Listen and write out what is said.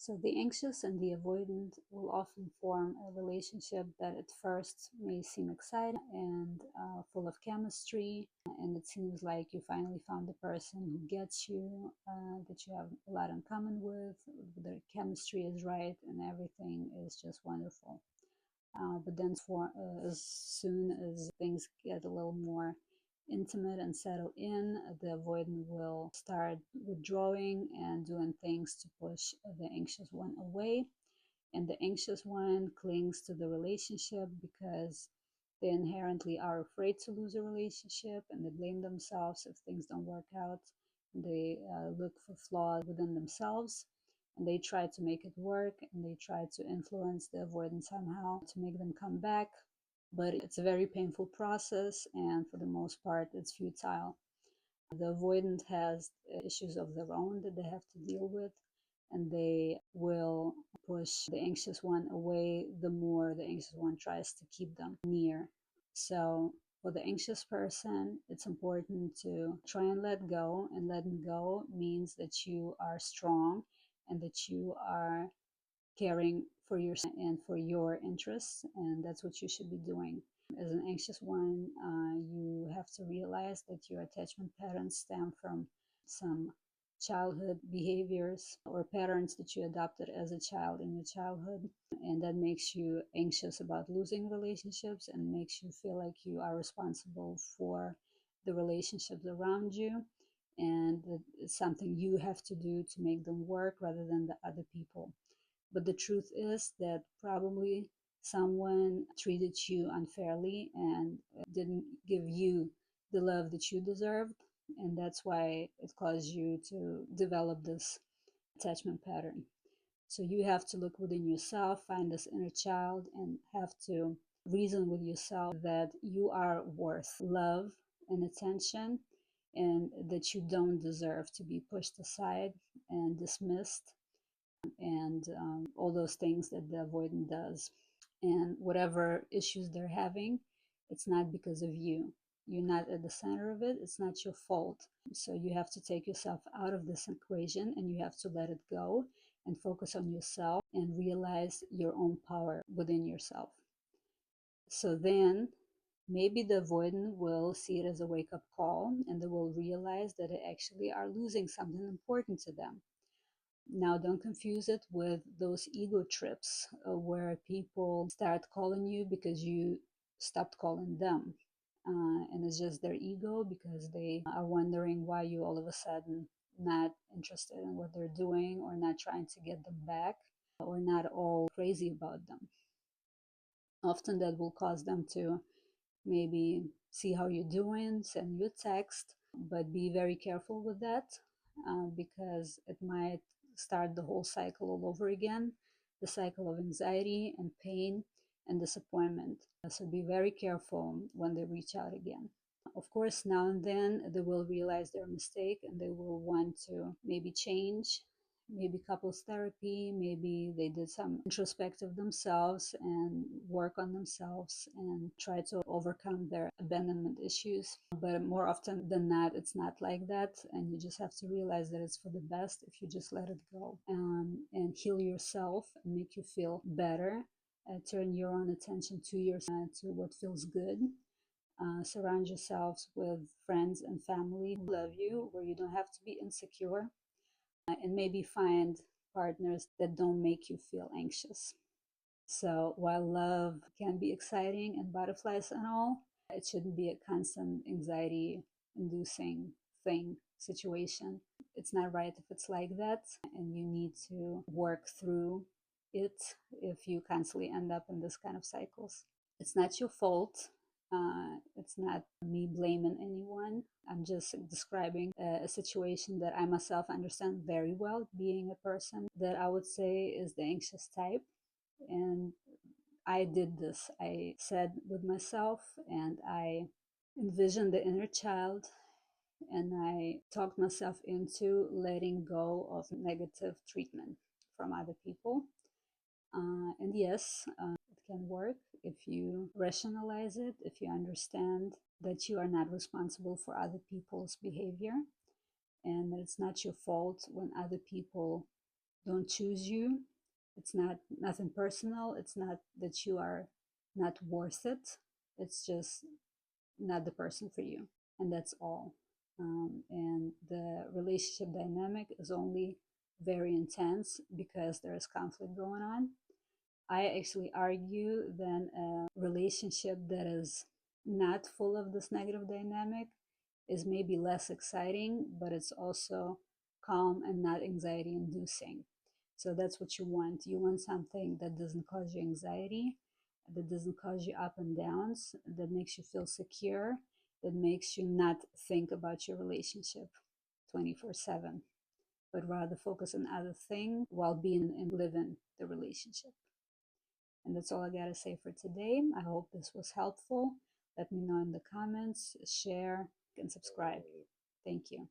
So the anxious and the avoidant will often form a relationship that at first may seem exciting and full of chemistry, and it seems like you finally found the person who gets you, that you have a lot in common with, the chemistry is right, and everything is just wonderful. But then, as soon as things get a little more intimate and settle in, the avoidant will start withdrawing and doing things to push the anxious one away. And the anxious one clings to the relationship because they inherently are afraid to lose a relationship, and they blame themselves if things don't work out. They look for flaws within themselves, and they try to make it work, and they try to influence the avoidant somehow to make them come back. But it's a very painful process, and for the most part, it's futile. The avoidant has issues of their own that they have to deal with, and they will push the anxious one away the more the anxious one tries to keep them near. So, for the anxious person, it's important to try and let go. And letting go means that you are strong and that you are caring for yourself and for your interests, and that's what you should be doing. As an anxious one, you have to realize that your attachment patterns stem from some childhood behaviors or patterns that you adopted as a child in your childhood, and that makes you anxious about losing relationships and makes you feel like you are responsible for the relationships around you, and that it's something you have to do to make them work rather than the other people. But the truth is that probably someone treated you unfairly and didn't give you the love that you deserved. And that's why it caused you to develop this attachment pattern. So you have to look within yourself, find this inner child, and have to reason with yourself that you are worth love and attention, and that you don't deserve to be pushed aside and dismissed, and all those things that the avoidant does. And whatever issues they're having, it's not because of you. You're not at the center of it. It's not your fault. So you have to take yourself out of this equation, and you have to let it go and focus on yourself and realize your own power within yourself. So then maybe the avoidant will see it as a wake up call, and they will realize that they actually are losing something important to them. Now, don't confuse it with those ego trips where people start calling you because you stopped calling them. And it's just their ego because they are wondering why you all of a sudden not interested in what they're doing, or not trying to get them back, or not all crazy about them. Often that will cause them to maybe see how you're doing, send you a text, but be very careful with that, because it might start the whole cycle all over again, the cycle of anxiety and pain and disappointment. So be very careful when they reach out again. Of course, now and then they will realize their mistake and they will want to maybe change, maybe couples therapy, maybe they did some introspective themselves and work on themselves and try to overcome their abandonment issues. But more often than not, it's not like that. And you just have to realize that it's for the best if you just let it go, and heal yourself and make you feel better. Turn your own attention to yourself, to what feels good. Surround yourselves with friends and family who love you, where you don't have to be insecure, and maybe find partners that don't make you feel anxious. So while love can be exciting and butterflies and all, it shouldn't be a constant anxiety inducing situation. It's not right if it's like that, and you need to work through it if you constantly end up in this kind of cycles. It's not your fault. It's not me blaming anyone. I'm just describing a situation that I myself understand very well, being a person that I would say is the anxious type. And I did this. I sat with myself and I envisioned the inner child, and I talked myself into letting go of negative treatment from other people. And yes, it can work if you rationalize it, if you understand that you are not responsible for other people's behavior, and that it's not your fault when other people don't choose you. It's not nothing personal. It's not that you are not worth it. It's just not the person for you, and that's all. And the relationship dynamic is only very intense because there is conflict going on. I actually argue that a relationship that is not full of this negative dynamic is maybe less exciting, but it's also calm and not anxiety inducing. So that's what you want. You want something that doesn't cause you anxiety, that doesn't cause you up and downs, that makes you feel secure, that makes you not think about your relationship 24/7, but rather focus on other things while being and living the relationship. And that's all I got to say for today. I hope this was helpful. Let me know in the comments, share, and subscribe. Thank you.